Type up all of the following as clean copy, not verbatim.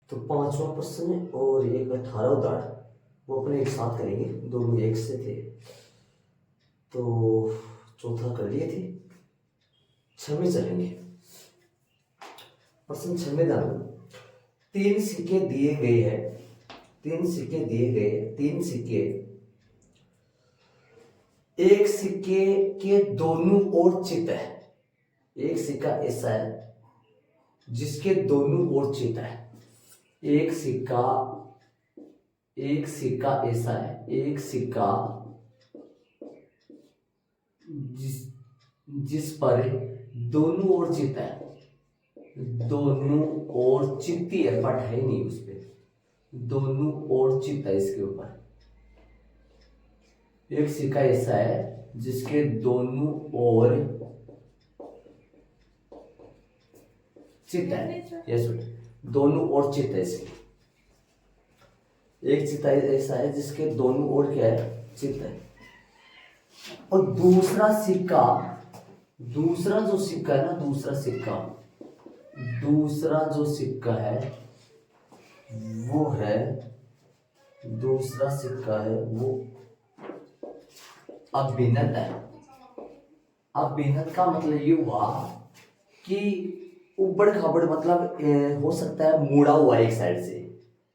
तो पांचवा प्रश्न और एक 18 उदाहरण वो अपने एक साथ करेंगे, दोनों एक से थे। तो चौथा कर लिए थे, छठवें चलेंगे। प्रश्न छठवें ध्यान, तीन सिक्के दिए गए हैं, तीन सिक्के दिए गए, तीन सिक्के, एक सिक्के के दोनों ओर चित है। एक सिक्का ऐसा है जिसके दोनों ओर चित है। एक सिक्का ऐसा है, एक सिक्का जिस पर दोनों ओर चित है, दोनों ओर चित्ती है, पट है नहीं उस पे, दोनों ओर चित है इसके ऊपर। एक सिक्का ऐसा है जिसके दोनों ओर चित है, यस दोनों ओर चित है इसके। एक चिता ऐसा है जिसके दोनों ओर क्या है, चित है। और दूसरा सिक्का, दूसरा जो सिक्का है ना, दूसरा जो सिक्का है वो है, दूसरा सिक्का है वो अभिनत है। अभिनत का मतलब ये हुआ कि ऊबड़ खाबड़, मतलब हो सकता है मुड़ा हुआ एक साइड से,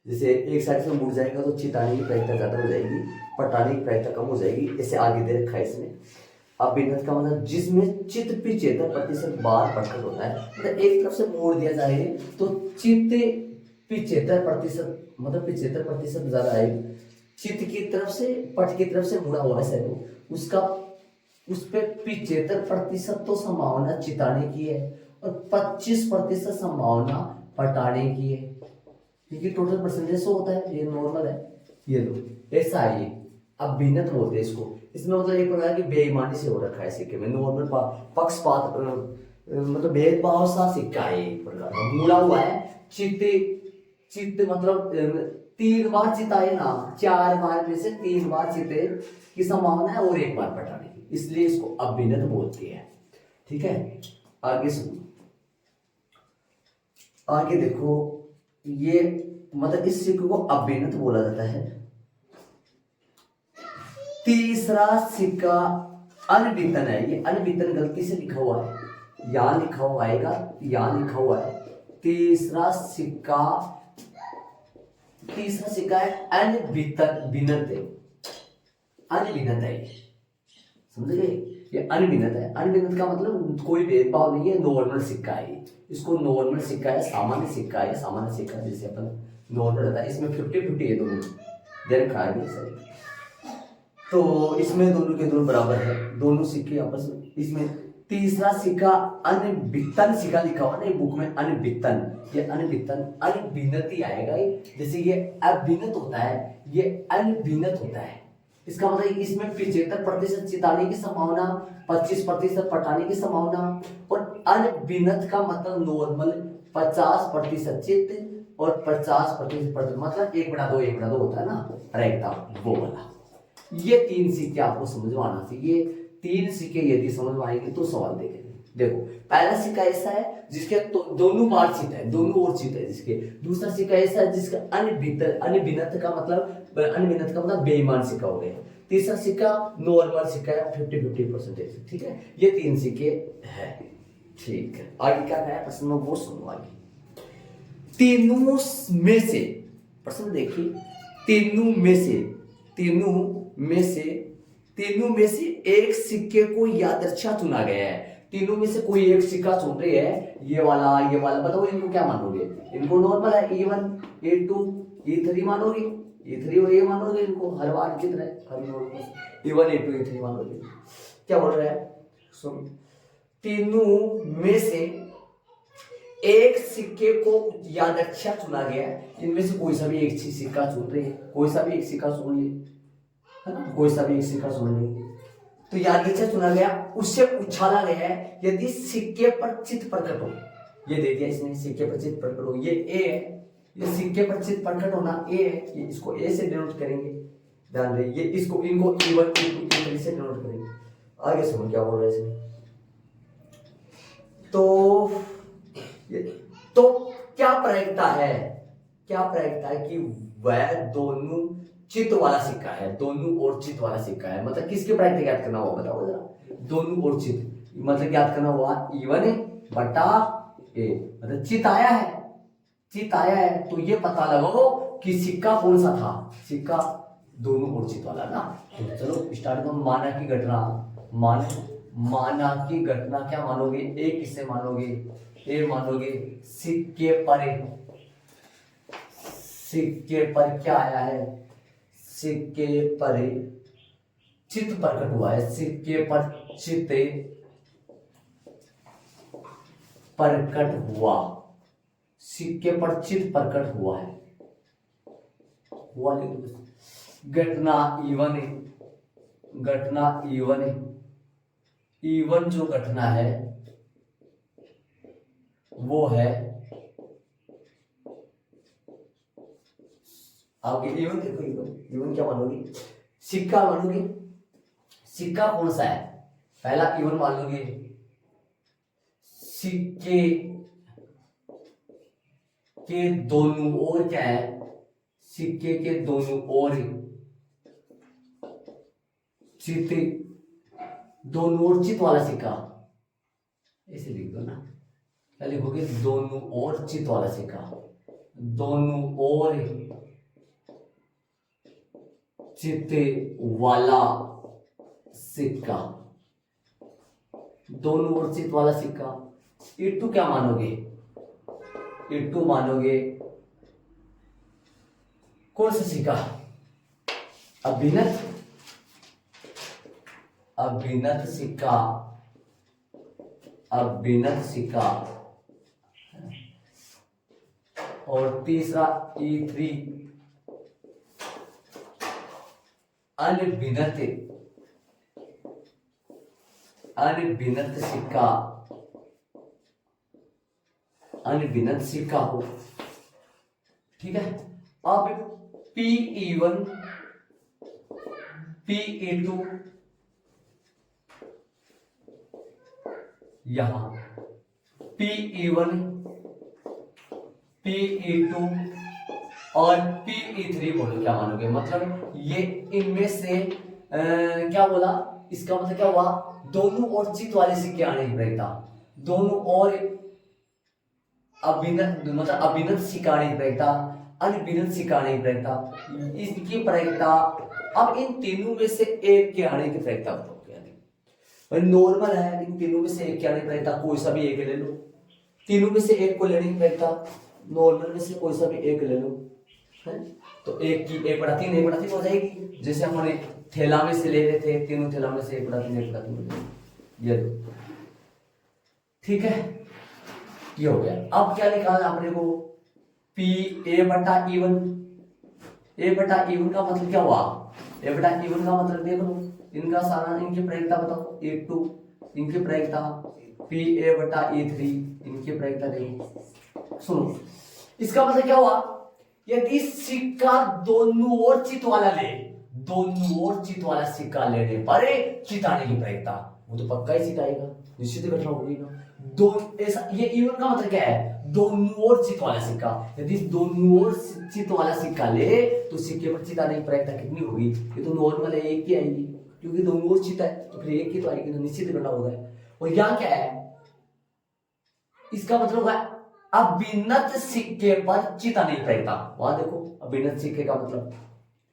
जैसे एक साइड से मुड़ जाएगा तो चिताने की प्रायिकता ज्यादा हो जाएगी, पटाने की प्रायिकता कम हो जाएगी, ऐसे आगे दे रखा है इसमें। अभिनत का मतलब जिसमें चित्त पिछेतर प्रतिशत बार प्रकट होता है, मतलब एक तरफ से मोड़ दिया जाए तो चित्त पिछेतर प्रतिशत, मतलब 75% ज्यादा आएगी। चित्त की तरफ से, पट की तरफ से मुड़ा हुआ है उसका, उस पे 75% तो संभावना चिताने की है और 25% संभावना पटाने की है, क्योंकि टोटल परसेंटेज तो होता है, ये नॉर्मल है। ये लो ऐसा है, ये अभिनत बोलते हैं इसको। इसमें मतलब एक प्रकार की बेईमानी से हो रखा है सिक्के में, नॉर्मल पक्षपात, मतलब भेदभाव सा सिक्का है, एक प्रकार का मुड़ा हुआ है। चित्त मतलब 3 बार चिताए ना, 4 बार में से 3 बार चिते की संभावना है और 1 बार पटाने की, इसलिए इसको अभिनत बोलते हैं। ठीक है, आगे सुनो, आगे देखो, ये मतलब इस सिक्के को अभिनत बोला जाता है। तीसरा सिक्का अनवितन है, ये अनवितन गलती से लिखा हुआ है, यहां लिखा हुआ आएगा, यहां लिखा हुआ है तीसरा सिक्का है अनवितन, बिनत है, अनविनत है, समझ गए, ये अनविनत है। अनविनत का मतलब कोई भेदभाव नहीं है, नॉर्मल सिक्का है, इसको नॉर्मल सिक्का है, सामान्य सिक्का है, सामान्य सिक्का जैसे अपन नॉर्मल रहता है। इसमें 50-50 है, दोनों दे रखा है सही, तो इसमें दोनों के दोनों बराबर है, दोनों सिक्के आपस में। इसमें तीसरा सिक्का अनवितन सिक्का लिखा हुआ ना बुक में, अनवितन, ये अनवितन अनभिनत आएगा, जैसे ये अभिनत होता है, ये अनभिनत होता है। इसका मतलब इसमें 75% चिताने की संभावना, 25% पटाने की संभावना, और अनभिनत का मतलब नॉर्मल 50% चित और 50% मतलब 1/2 1/2 होता है ना, रहेगा वो वाला। ये 3 सिक्के आपको समझ में आना चाहिए। ये 3 सिक्के यदि समझ में आएंगे तो सवाल देखेंगे। देखो पहला सिक्का ऐसा है जिसके दोनों बार चित है, दोनों ओर चित है जिसके। दूसरा सिक्का ऐसा है जिसका अनभिनत का मतलब बेईमान सिक्का हो गया। तीसरा सिक्का नॉर्मल सिक्का है, 50-50%। ठीक है, ये 3 सिक्के है। ठीक है, आगे क्या है प्रश्न में वो सुनो आगे। तीनों में से, प्रश्न देखिए, तीनों में से एक सिक्के को यादृच्छा चुना गया है। तीनों में से कोई एक सिक्का चुन रहे हैं, ये वाला, बताओ इनको क्या मानोगे? इनको नॉर्मल है, E1 E2 E3 मानोगे, E3 और ये मानोगे इनको, हर बार कितना है, हर नॉर्मल E1 E2 E3 मानोगे। क्या बोल रहा है, सुन, तीनों में से एक सिक्के को यादृच्छा चुना गया है, इनमें से कोई सा भी एक सिक्का चुन रहे हैं, कोई सा भी एक सिक्का चुन ले, है ना, कोई सा भी एक सिक्का चुन ले, तो यादृच्छा चुना गया, उससे उछाला गया है यदि सिक्के पर चित्त प्रकट हो। ये दे दिया इसने, सिक्के पर चित्त प्रकट हो, ये ए है, ये सिक्के पर चित्त प्रकट होना ए है, ये इसको ए से डिनोट करेंगे, ध्यान रहे, ये इसको इनको E1 E2 E3 से डिनोट करेंगे। आगे सुनो क्या बोल रहे हैं इसमें, तो क्या प्रायिकता है, क्या प्रायिकता है कि वह दोनों चित वाला सिक्का है, दोनों और चित वाला सिक्का है। मतलब किसकी प्रायिकता ज्ञात करना हुआ बताओ जरा, दोनों और चित, मतलब ज्ञात करना हुआ E1 बटा ए, मतलब चित आया है, चित आया है तो ये पता लगाओ कि सिक्का कौन सा था, सिक्का दोनों और चित वाला ना। तो चलो स्टार्ट करो। माना की घटना, माना की घटना क्या मानोगे, ए किसे मानोगे, ए मानोगे सिक्के पर क्या आया है, सिक्के पर चित प्रकट हुआ है, सिक्के पर चित प्रकट हुआ, सिक्के पर चित प्रकट हुआ है, हुआ घटना E1 है, घटना E1 है, E1 जो घटना है वो है आपके E1, देखो E1 क्या मानोगे, सिक्का मानोगे, सिक्का कौन सा है, पहला E1 मान लोगे, सिक्के के दोनों ओर क्या है, सिक्के के दोनों ओर चित, दोनों ओर चित वाला सिक्का, ऐसे लिख दो ना, क्या लिखोगे, दोनों ओर चित वाला सिक्का, दोनों ओर चित वाला सिक्का, दोनों ओर चित वाला सिक्का। E2 क्या मानोगे, E2 मानोगे कौन सा सिक्का, अभिनत, अभिनत सिक्का, अभिनत सिक्का। और तीसरा E3 अनभिनत, अनभिनत सिक्का, अनभिनत सिक्का हो, ठीक है। अब PE1 PE2 यहां PE1 PE2 और PE3 बोलो क्या मानोगे, मतलब ये इनमें से क्या बोला, इसका मतलब क्या हुआ, दोनों ओर चित वाले सिक्के आने की प्रायिकता, दोनों ओर अभिनत, मतलब अभिनत सिक्का आने की प्रायिकता, अनभिनत सिक्का आने की प्रायिकता, इसकी प्रायिकता। अब इन तीनों में से एक के आने की प्रायिकता बताओ, नॉर्मल है, इन तीनों में से एक के आने की प्रायिकता, कोई सा भी एक ले लो, तीनों में से एक को लेने की प्रायिकता, नॉर्मल में से कोई सा भी एक ले लो, है? तो एक की 1/3 1/3 हो जाएगी, जैसे हमने थैला में से ले रहे थे, तीनों थैला में से 1/3 1/3 हो जाएगी, ये दो, ठीक है, ये हो गया। अब क्या निकालना अपने को, A/E1, A/E1 का मतलब क्या हुआ, A/E1 का मतलब देख लो, इनका सारा, इनकी प्रायिकता बताओ, E2 इनकी प्रायिकता, PA/E3 इनकी प्रायिकता देखो। सुनो, इसका मतलब क्या हुआ, यदि सिक्का दोनों ओर चित वाला ले, दोनों ओर चित वाला सिक्का लेने पर चित आने की प्रायिकता, वो तो पक्का ही चित आएगा, निश्चित घटना होगी ना। दोनों ऐसा, ये E1 का मतलब क्या है, दोनों ओर चित वाला सिक्का, यदि दोनों ओर चित वाला सिक्का ले तो सिक्के पर चित आने की प्रायिकता कितनी होगी, ये तो नॉर्मल है, एक की आएगी, क्योंकि दोनों ओर चित है तो फिर एक की तो आएगी, तो निश्चित घटना होगा। और यहाँ क्या है, इसका मतलब है अभिनत सिक्के पर चित आने की प्रायिकता, वहां देखो अभिनत सिक्के का मतलब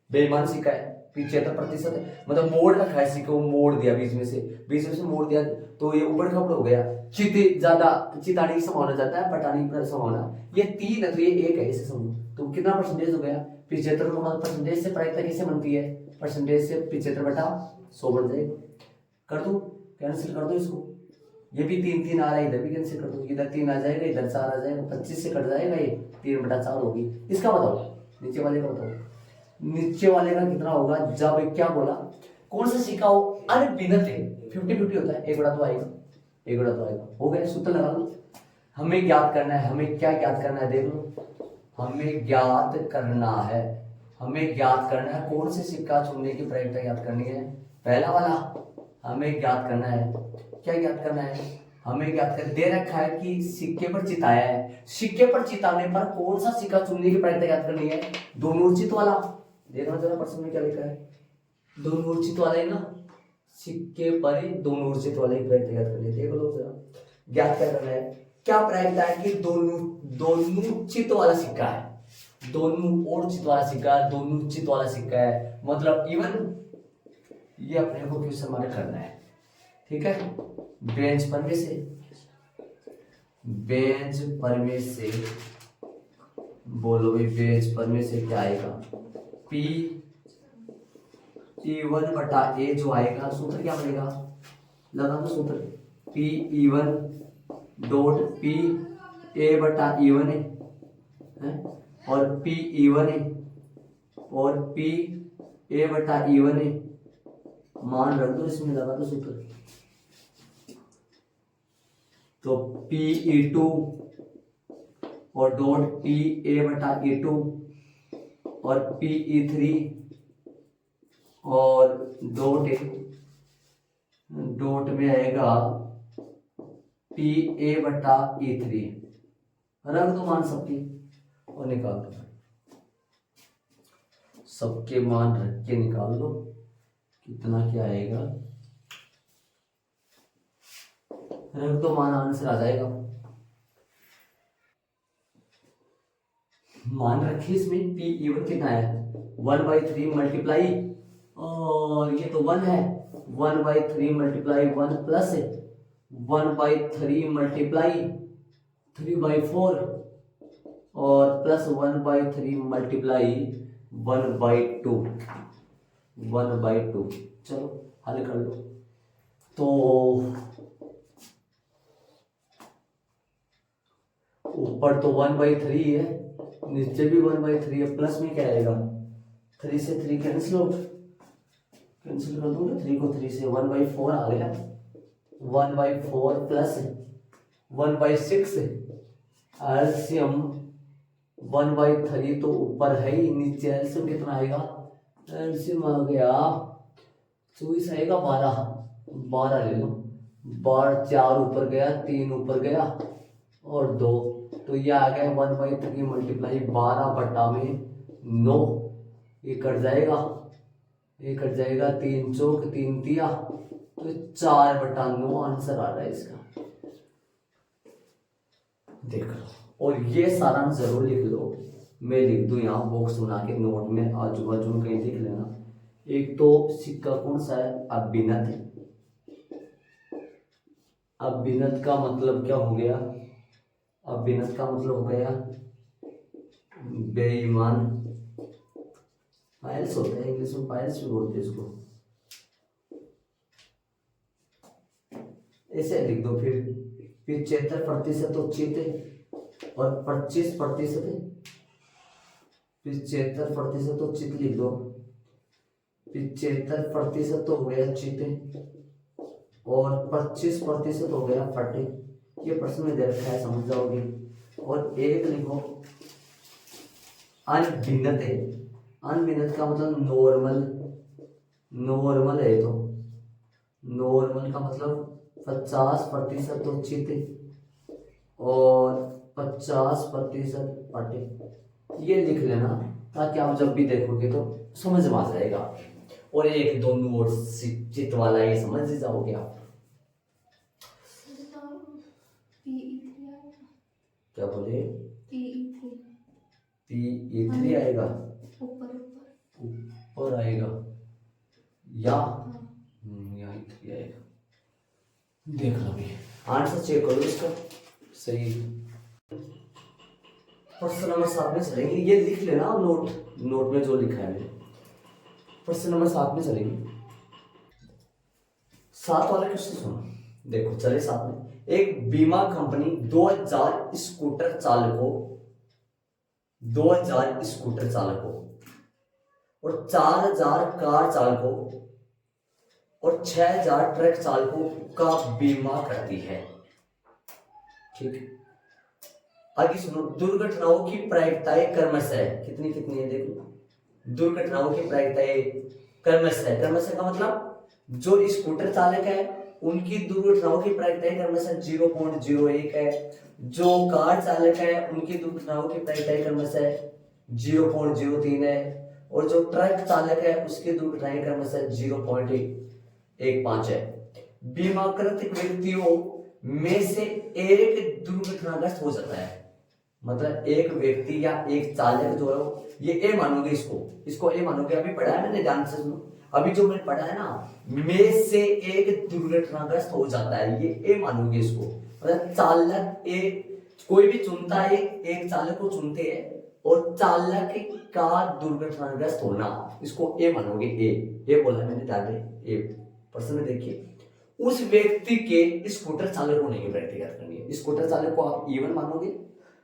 बेईमान सिक्का है, 75% है, मतलब मोड़ रखा है सिक्के को, मोड़ दिया बीच में से मोड़ दिया तो ये ऊपर खपड़ हो गया, चित ज्यादा, चित आने की संभावना ज्यादा है, पटाने की संभावना ये 3 है तो ये 1 है, इसे समझो, तो कितना परसेंटेज हो गया 75 का, मतलब परसेंटेज से प्रायिकता कैसे बनती है, परसेंटेज से 75/100 बन जाएगा, कर दो कैंसिल कर दो इसको, ये भी 3 आ रहा है, इधर भी कैंसिल कर दो, इधर 3 आ जाएगा, इधर 4 आ जाएगा, 25 से कट जाएगा, ये 3/4 होगी। इसका बताओ, नीचे वाले का बताओ, नीचे वाले का कितना होगा, जब क्या बोला, कौन सा सिक्का हो, अनभिनत है, 50-50 होता है, 1/2 आएगा, 1/2 आएगा, हो गया, सूत्र लगा लो। हमें ज्ञात करना है, हमें क्या ज्ञात करना है, देख लो, हमें ज्ञात करना है, हमें ज्ञात करना है कौन से सिक्का चुनने की प्रायिकता ज्ञात करनी है, पहला वाला हमें ज्ञात करना है, क्या ज्ञात करना है, हमें क्या दे रखा है कि सिक्के पर चिताया है, सिक्के पर चिताने पर कौन सा सिक्का चुनने की प्रायिकता ज्ञात करनी है, दोनों उचित वाला। देखना जरा प्रश्न में क्या लिखा है, दोनों उचित वाला है ना, सिक्के पर दोनों उचित वाले की प्रायिकता ज्ञात करनी है। देख लो जरा ज्ञात क्या करना है, क्या प्रायिकता है कि दोनों चित वाला सिक्का है, दोनों और चित वाला सिक्का, दोनों चित वाला सिक्का है, मतलब इवन ये अपने को क्वेश्चन मार्क करना है। ठीक है, बेंच पर में से, बेंच पर में से बोलो भाई, बेंच पर में से क्या आएगा, पी E1 बटा ए जो आएगा, सूत्र क्या बनेगा, लगा दो सूत्र, P E1 dot P A बटा E1 है, और पी E1 है और पी ए बटा E1 है, मान रख दो, इसमें लगा दो सूत्र, तो पी E2 और डॉट पी ए बटा E2 और पी E3 और डॉट में आएगा पी ए बटा E3, रख दो मान सबकी और निकाल दो, सबके मान रख के निकाल दो, कितना क्या आएगा, रख दो मान, आंसर आ जाएगा। मान रखिए इसमें पी E1 कितना है, 1/3 मल्टीप्लाई, और ये तो 1 है, 1/3 मल्टीप्लाई 1 प्लस 1/3 मल्टीप्लाई 3/4 और प्लस 1/3 मल्टीप्लाई 1/2, 1/2। चलो हल कर लो, तो ऊपर तो 1/3 है, नीचे भी 1/3 है, प्लस में क्या आएगा, 3 से 3 कैंसिल आउट, कैंसिल कर दूंगा 3 को 3 से, 1/4 आ गया, 1/4 प्लस 1/6 एलसीएम 1/3 तो ऊपर है ही, नीचे एलसीएम कितना आएगा, एलसीएम आ गया 24 आएगा, 12 ले लो, 12 4 ऊपर गया, 3 ऊपर गया और 2, तो ये आ गया 1/3 मल्टीप्लाई 12 बटा में 9, ये कट जाएगा, ये कट जाएगा, 3 चौक 3 तिया, तो 4/9 आंसर आ रहा है इसका, देख लो। और ये सारा जरूर लिख लो, मैं लिख दूं यहाँ बॉक्स बना के नोट में, आजू बाजू में कहीं लिख लेना। एक तो सिक्का कौन सा है, अभिनत, अभिनत का मतलब क्या हो गया, अभिनत का मतलब हो गया बेईमान, पायल्स होता है इंग्लिश में, पायल्स भी बोलते हैं इसको, ऐसे लिख दो। फिर 75% तो चित और 25% है, 75% तो चित लिख दो, 75% तो हो गया चित और 25% हो गया फटे, ये प्रश्न में दे रखा है, समझ जाओगे। और एक लिखो अनभिन्नत है, अनभिन्नत का मतलब नॉर्मल, नॉर्मल है, तो नॉर्मल का मतलब 50% तो चित और 50% फटे, ये लिख लेना ताकि आप जब भी देखोगे तो समझ में आ जाएगा। और एक दोनों और चित वाला ये समझ जाओगे आप। क्या बोले, PE3 आएगा, ऊपर आएगा या यहाँ 3 आएगा, देख लो भी, आंसर चेक करो इसका सही। प्रश्न नंबर 7 में चलेंगे, ये लिख लेना नोट में जो लिखा है मैंने। प्रश्न नंबर 7 में चलेंगे, 7 वाला क्वेश्चन सुनो, देखो चले 7 में। एक बीमा कंपनी 2000 स्कूटर चालकों और 4000 कार चालकों और 6000 ट्रक चालकों का बीमा करती है, ठीक। आगे सुनो, दुर्घटनाओं की प्रायिकताएं क्रमशः कितनी कितनी है, देखो दुर्घटनाओं की प्रायिकताएं क्रमशः, क्रमशः का मतलब जो स्कूटर चालक है उनकी दुर्घटनाओं की प्रायिकता क्रमशः 0.01 है। जो कार चालक है उनकी दुर्घटनाओं की प्रायिकता क्रमशः 0.03 है, और जो ट्रक चालक है उसकी दुर्घटनाएं क्रमशः 0.15 है। बीमाकृत व्यक्तियों में से एक दुर्घटनाग्रस्त हो जाता है, मतलब एक व्यक्ति या एक चालक जो है, ये ए मानोगे, इसको ए मानोगे। अभी पढ़ा है मैंने, ध्यान से सुनो। अभी जो मैंने पढ़ा है ना, में से एक दुर्घटनाग्रस्त हो जाता है, ये ए मानोगे इसको। मतलब चालक कोई भी चुनता है, एक चालक को चुनते हैं, और चालक का दुर्घटनाग्रस्त होना, इसको ए मानोगे। ए बोला मैंने, ध्यान दे। ए प्रश्न में देखिए, उस व्यक्ति के स्कूटर चालक को नहीं व्यक्तिगत करनी है। स्कूटर चालक को आप E1 मानोगे,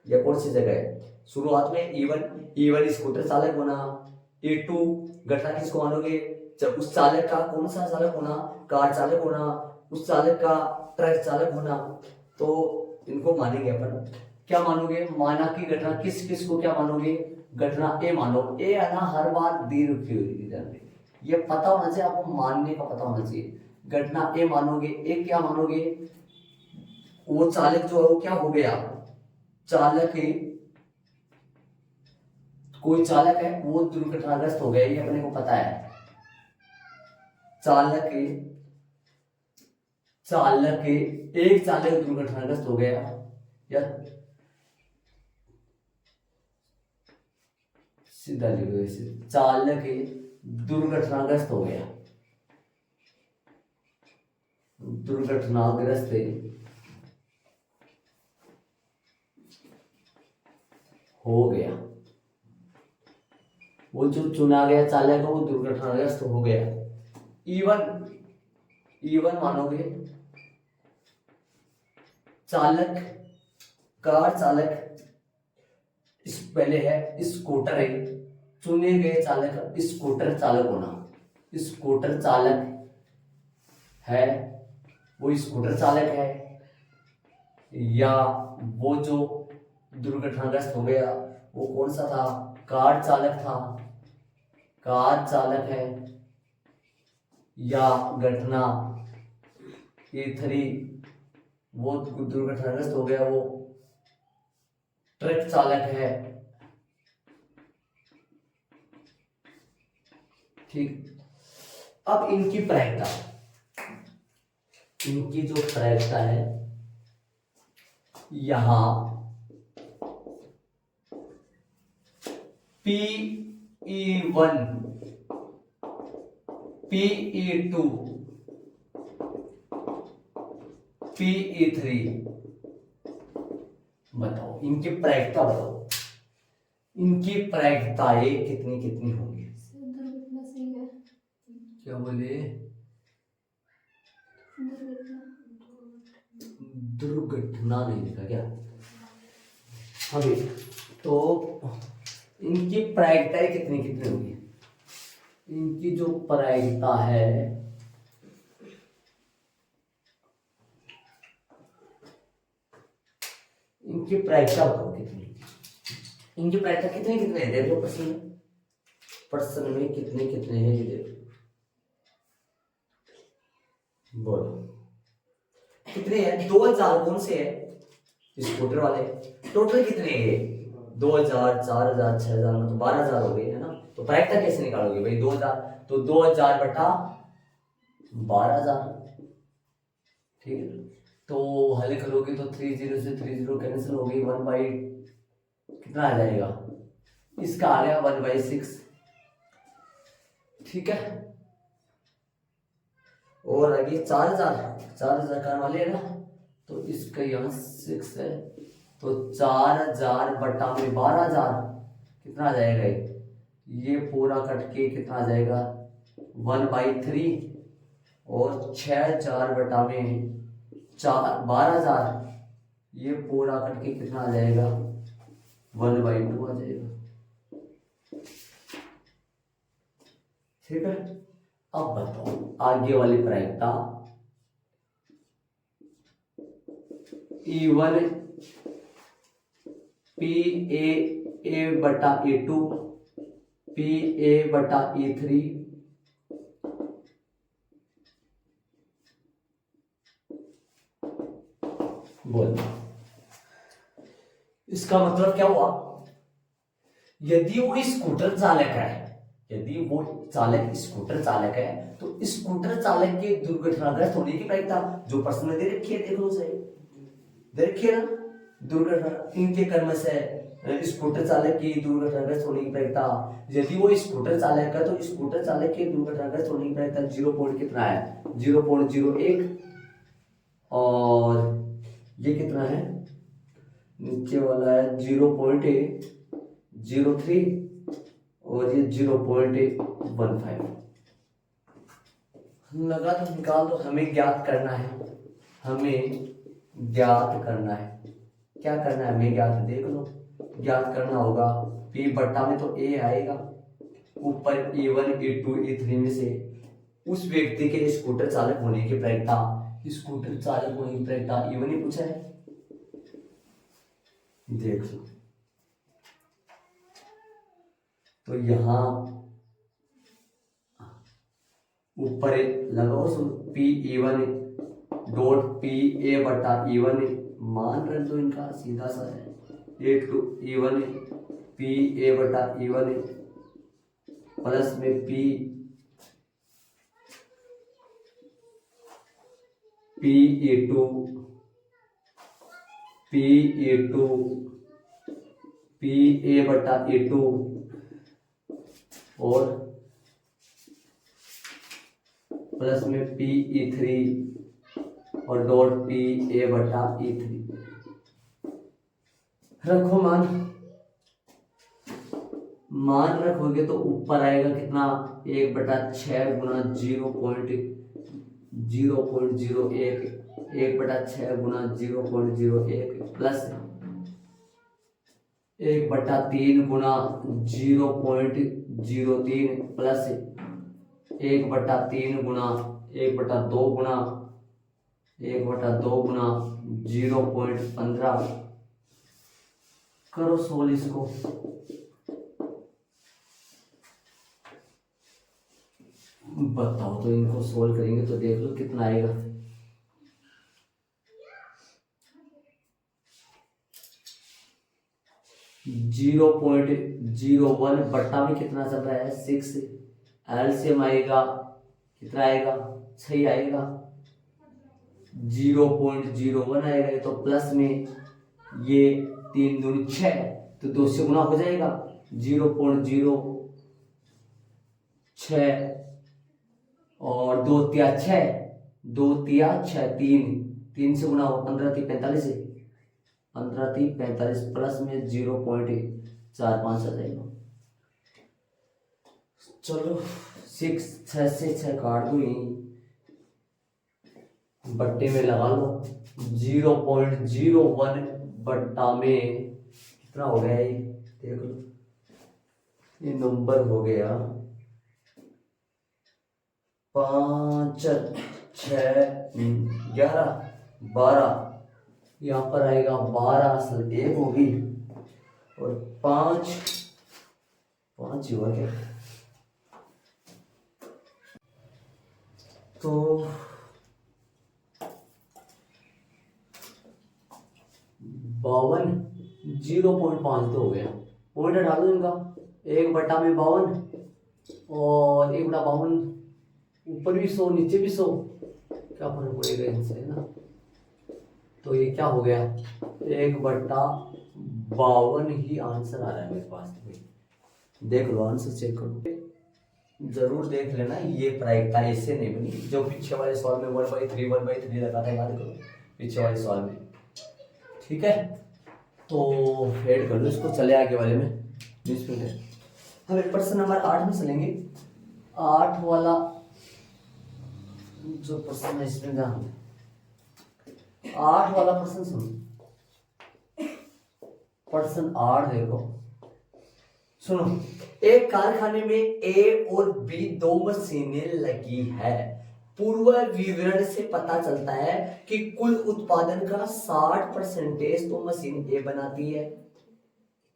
या कौन सी जगह है? शुरुआत में E1 स्कूटर चालक होना। E2 घटना किसको मानोगे? जब उस चालक का कौन सा चालक होना? कार चालक होना, उस चालक का ट्रक चालक होना। तो इनको मानेंगे अपन। क्या मानोगे? माना की घटना किस किस को क्या मानोगे? घटना ए मानो। ए है ना, हर बार दी रुकी हुई, ये पता होना चाहिए आपको, मानने का पता होना चाहिए। घटना ए मानोगे। ए क्या मानोगे? वो चालक जो है वो क्या हो गया? चालक है, कोई चालक है वो दुर्घटनाग्रस्त हो गया, ये अपने को पता है। एक चालक दुर्घटनाग्रस्त हो गया, या सीधा लिखो ऐसे, चालक दुर्घटनाग्रस्त हो गया, दुर्घटनाग्रस्त हो गया। वो जो चुना गया चालक है वो दुर्घटनाग्रस्त हो गया। E1 मानोगे। चालक, कार चालक, इस पहले है स्कूटर है, चुने गए चालक स्कूटर चालक होना। स्कूटर चालक है, वो स्कूटर चालक है, या वो जो दुर्घटनाग्रस्त हो गया वो कौन सा था? कार चालक था, कार चालक है, या घटना E3 वो दुर्घटनाग्रस्त हो गया, वो ट्रक चालक है। ठीक, अब इनकी प्रायिकता, इनकी जो प्रायिकता है यहां PE1, PE2, PE3, बताओ इनकी प्रायिकता, बताओ इनकी प्रायिकताएं कितनी कितनी होंगी? दुर्घटना सही है। क्या बोले? दुर्घटना नहीं लिखा क्या? अभी तो इनकी प्रायिकताएं कितनी कितनी होंगी? इनकी जो प्रायिकता है, इनकी प्रायिकता बताओ कितनी? इनकी प्रायिकता कितने कितने है? देख लो प्रश्न में, प्रश्न में कितने कितने हैं ये देखो, बोलो कितने हैं? 2000 कौन से है? स्कूटर वाले। टोटल कितने हैं? 2000, 4000, 6000, मतलब 12000 हो गए, है ना? तो प्रायिकता कैसे निकालोगे भाई? 2000 तो 2000 बटा 12000, ठीक है। तो हल करोगे तो 30 से 30 कैंसिल हो गई, 1 बाई कितना आ जाएगा? इसका आ गया 1/6, ठीक है। और आगे 4000 का वाले है ना, तो इसका यहाँ 6 है, तो 4000 बटा में 12000 कितना आ जाएगा? ये पूरा कट के कितना आ जाएगा? 1/3, और 6000 बटा में 12000, ये पूरा कट के कितना आ जाएगा? 1/2 आ जाएगा, ठीक है। अब बताओ आगे वाली प्रायिकता, E1 PA बटा E2, PA बटा E3, बोल। इसका मतलब क्या हुआ, यदि वो स्कूटर चालक है, यदि वो चालक स्कूटर चालक है, तो स्कूटर चालक के दुर्घटनाग्रस्त होने की प्रायिकता, जो प्रश्न में दे रखी है, देख लो सही, दे रखी है ना, दुर्घटना इनके कर्म से स्कूटर चालक की दुर्घटनाग्रस्त होने की प्रायिकता, यदि वो स्कूटर चालक है तो स्कूटर चालक के दुर्घटनाग्रस्त होने की प्रायिकता 0 पॉइंट कितना है, 0.01, और ये कितना है, नीचे वाला है 0.03, और ये 0.15। लगा तो निकाल दो, हमें ज्ञात करना है, हमें ज्ञात करना है, क्या करना है हमें ज्ञात, देख लो, ज्ञात करना होगा P बट्टा में तो A आएगा, ऊपर A1 A2 A3 में से उस व्यक्ति के स्कूटर चालक होने की प्रायिकता, स्कूटर चालक होने की प्रायिकता A1 ही पूछा है, देख लो। तो यहां ऊपर लगाओ P1 डॉट PA बटा E1, मान रख दो इनका सीधा सा है, A2 E1 PA बटा E1 प्लस में PA2 PA बटा A2 और प्लस में PE3 और डॉट PA बटा E3 रखो, मान रखोगे तो ऊपर आएगा कितना, 1/6 गुना 0.01, 1/6 गुना 0.01 प्लस 1/3 गुना 0.03 प्लस 1/3 गुना 1/2 गुना 0.15। करो सोल्व इसको, बताओ तो इनको सोल्व करेंगे तो देख लो कितना आएगा। 0.01 बट्टा में कितना चल रहा है 6, एलसीएम आएगा कितना आएगा 6 आएगा, 0.01 आएगा, ये तो प्लस में ये 3 दूनी 6, तो 2 से गुना हो जाएगा 0.06 और 2 तिया 6, 2 तिया 6, 3 से गुना हो 15 × 3 = 45, 15 × 3 = 45 प्लस में 0.45 आ जाएगा। चलो 6 से 6 काट दो, बट्टे में लगा लो, 0.01 बट्टा में कितना हो गया ये देख लो, ये नंबर हो गया 5 6 11 12, यहाँ पर आएगा 12 असल 1 होगी और 5 ही हुआ क्या, तो 52 0.5 तो हो गया, पॉइंट हटा दो इनका, 1/52 और 1/52 ऊपर भी 100 नीचे भी 100, क्या फर्क पड़ेगा इनसे, है ना। तो ये क्या हो गया 1/52 ही आंसर आ रहा है मेरे पास। देख लो आंसर चेक करो, जरूर देख लेना, ये प्रायिकता ऐसे नहीं बनी जो पीछे वाले सवाल में 1/3 लगा था, याद करो पीछे वाले सवाल में, ठीक है। तो ऐड कर लो इसको, चले आगे वाले में 20 मिनट। हम एक प्रश्न नंबर 8 में चलेंगे, 8 वाला जो प्रश्न है इसमें ध्यान, 8 वाला प्रश्न सुनो, प्रश्न 8 देखो, सुनो, एक कारखाने में ए और बी 2 मशीनें लगी है, पूर्व विवरण से पता चलता है कि कुल उत्पादन का 60% तो मशीन ए बनाती है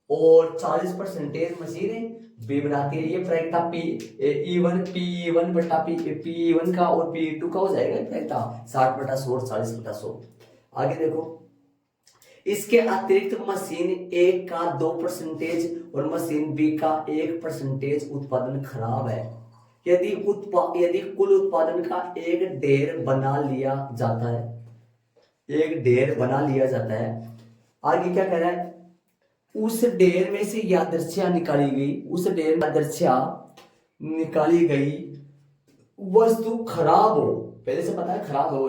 और 40% मशीन बी बनाती है। ये प्रायिकता P1 बटा P1 का और P2 का हो जाएगा, प्रायिकता 60/100 और 40/100। आगे देखो इसके अतिरिक्त मशीन ए का 2% और मशीन बी का 1% उत्पादन खराब है। यदि कुल उत्पादन का एक ढेर बना लिया जाता है, एक ढेर बना लिया जाता है, आगे क्या कह रहा है, उस ढेर में से यादृच्छिया निकाली गई, उस ढेर में यादृच्छिया निकाली गई वस्तु खराब हो, पहले से पता है खराब हो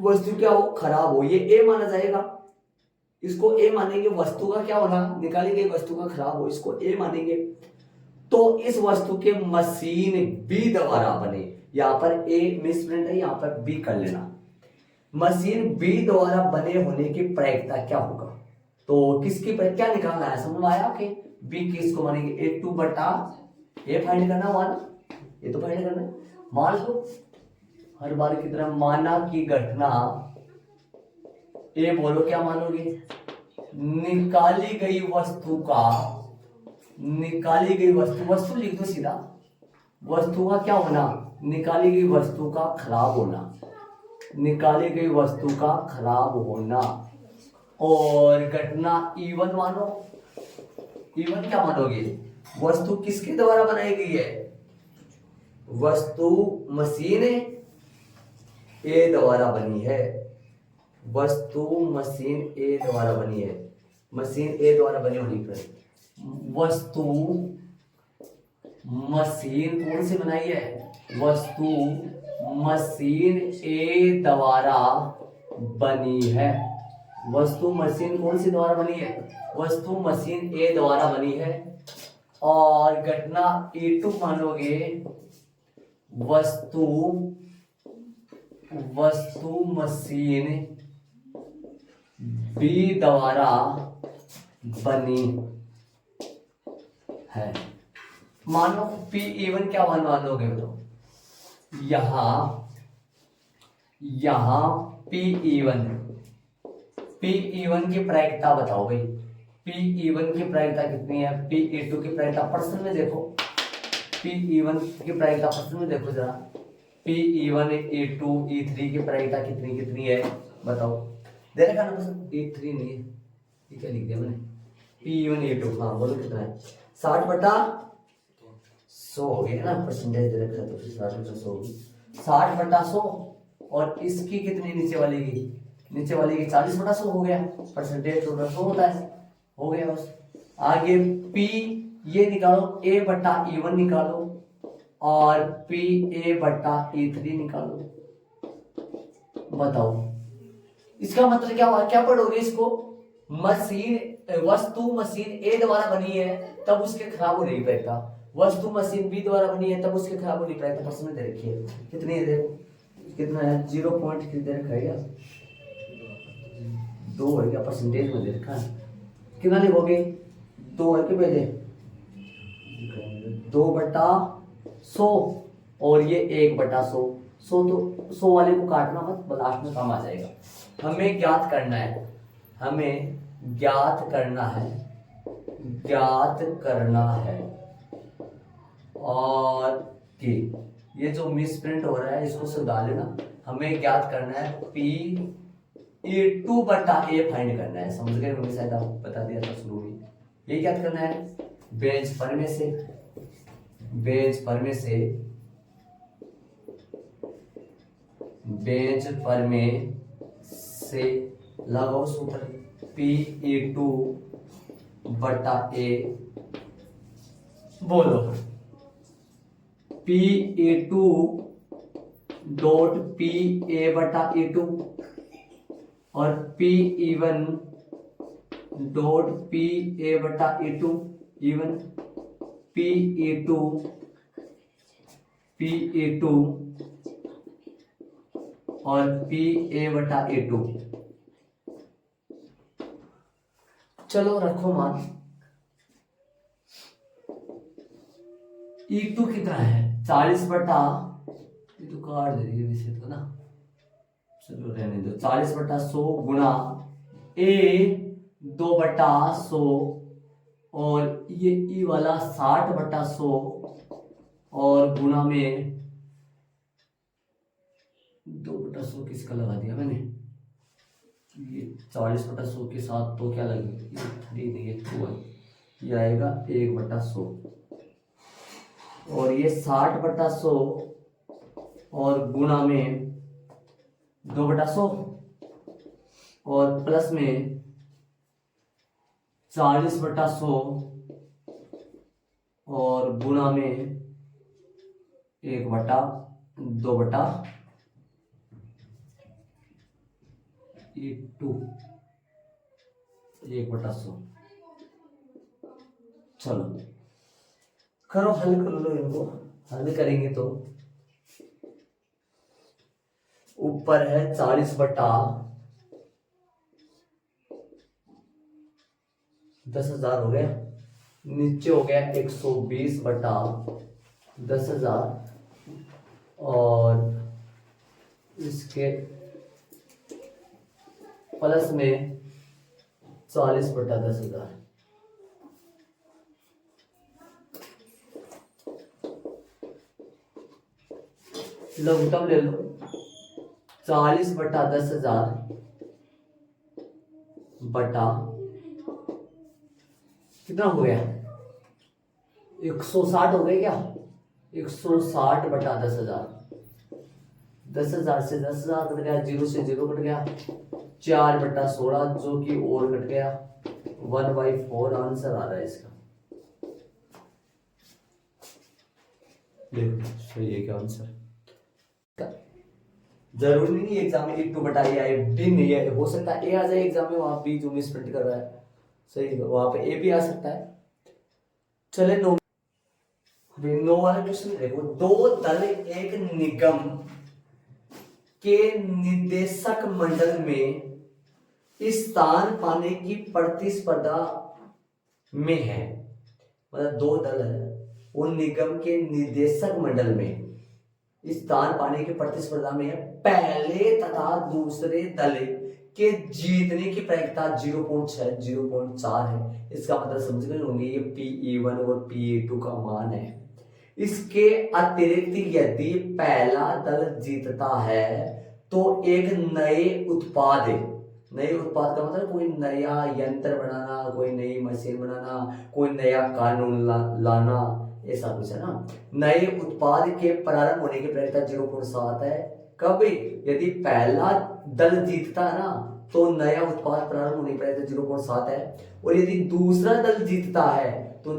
वस्तु क्या हो, खराब हो, ये ए माना जाएगा, इसको ए मानेंगे। वस्तु का क्या होना, निकाली गई वस्तु का खराब हो, इसको ए मानेंगे। तो इस वस्तु के मशीन बी द्वारा बने, यहां पर ए मिसप्रिंट है, यहां पर बी कर लेना, मशीन बी द्वारा बने होने की प्रायिकता क्या होगा। तो किसकी क्या निकालना है, समझ में आया आपके, बी किसको मानेंगे, A2 बटा ए फाइंड करना हुआ ना, ये तो फाइंड करना है। मान लो हर बार की तरह माना की घटना ए, बोलो क्या मानोगे, निकाली गई वस्तु का, निकाली गई वस्तु लिख दो सीधा, वस्तु का क्या होना, निकाली गई वस्तु का खराब होना, निकाली गई वस्तु का खराब होना। और घटना E1 मानो, E1 क्या मानोगे, वस्तु किसके द्वारा बनाई गई है, वस्तु मशीन ए द्वारा बनी है, वस्तु मशीन ए द्वारा बनी है, मशीन ए द्वारा बनी होने पर वस्तु मशीन कौन सी बनाई है, वस्तु मशीन ए द्वारा बनी है, वस्तु मशीन कौन सी द्वारा बनी है, वस्तु मशीन ए द्वारा बनी है। और घटना E2 मानोगे, वस्तु मशीन बी द्वारा बनी है। मानो P1 क्या मानोगे, तो यहां P1 की प्रायिकता बताओ भाई, P1 की प्रायिकता कितनी है, P2 की प्रायिकता प्रश्न में देखो, P1 की प्रायिकता प्रश्न में देखो जरा, P1 E2 E3 की प्रायिकता कितनी है बताओ, दे रखा ना प्रश्न, E3 नहीं है, ये क्या लिख दिया मैंने, P1 E2, हाँ बोलो कितना है, 60/100 हो गया ना, परसेंटेज दे रखा है तो 60/100, और इसकी कितनी नीचे वाली की 40/100 हो गया, परसेंटेज टोटल 100 होता है, हो गया बस। आगे P ये निकालो, A/E1 निकालो, और PA/E3 निकालो, बताओ इसका मतलब क्या हुआ, क्या पढ़ोगे इसको, वस्तु मशीन ए द्वारा बनी है तब उसके खराब होने की प्रायिकता, वस्तु मशीन बी द्वारा बनी है तब उसके खराब होने की प्रायिकता प्रश्न में दे रखी है, कितनी है देखो, कितना है 0 पॉइंट दे रखा है क्या, 2 है क्या, परसेंटेज में दे रखा है, कितना लिखोगे, 2 है कि पहले 2/100 और ये 1/100, 100 तो 100 वाले को काटना मत, लास्ट में काम आ जाएगा। हमें ज्ञात करना है और कि ये जो मिसप्रिंट हो रहा है इसको सुधार लेना, हमें ज्ञात करना है P2/A फाइंड करना है, समझ गए, मैंने शायद आपको बता दिया था शुरू में, ये ज्ञात करना है, बेंच पर में से लगाओ सूत्र, P2/A, बोलो P2.PA/E2 और P1.PA/E2 इवन P2 और PA/E2, चलो रखो मान, E2 कितना है 40 बटा, ये तो काट दे रही है वैसे तो ना, चलो रहने दो, 40/100 गुणा A 2/100 और ये ई वाला 60/100 और गुणा में 2/100 किसका लगा दिया मैंने, ये 40/100 के साथ तो क्या लगेगी, ये 3 नहीं, ये 2 है, ये आएगा 1/100। और ये 60/100 और गुणा में 2/100 और प्लस में 40/100 और गुणा में 1/2 टू 1/100। चलो करो, हल कर लो इनको। हल करेंगे तो ऊपर है 40/10,000 हो गया, नीचे हो गया 120/10,000 और इसके प्लस में 40/10,000। लघुत्तम ले लो, 40/10,000 बटा कितना हो गया, 160 हो गया क्या, 160/10,000। 10,000 से 10,000 कट गया, 0 से 0 कट गया, 4/16 जो कि और कट गया, 1/4 आंसर आ रहा है इसका। देखो सही है क्या आंसर। जरूरी नहीं एग्जाम में 2/a आए, बी नहीं है, हो सकता है ए आ जाए एग्जाम में, वहां बी जो मिस प्रिंट कर रहा है सही है, वहां पे ए भी आ सकता है। चले नो वाला क्वेश्चन देखो, 2 दल एक निगम के निदेशक मंडल में स्थान पाने की प्रतिस्पर्धा में है। मतलब 2 दल है, वो निगम के निदेशक मंडल में स्थान पाने की प्रतिस्पर्धा में है। पहले तथा दूसरे दल के जीतने की प्रायिकता 0.6 0.4 है। इसका मतलब समझ गए होंगे, ये PE1 और PE2 का मान है। इसके अतिरिक्त यदि पहला दल जीतता है तो एक नए उत्पाद का मतलब कोई नया यंत्र बनाना, कोई नई मशीन बनाना, कोई नया कानून लाना, ऐसा कुछ है ना। नए उत्पाद के प्रारंभ होने की प्रायिकता 0.7 है। कब, यदि पहला दल जीतता है ना तो नया उत्पाद प्रारंभ होने की प्रायिकता 0.7 है, और यदि दूसरा दल जीतता है तो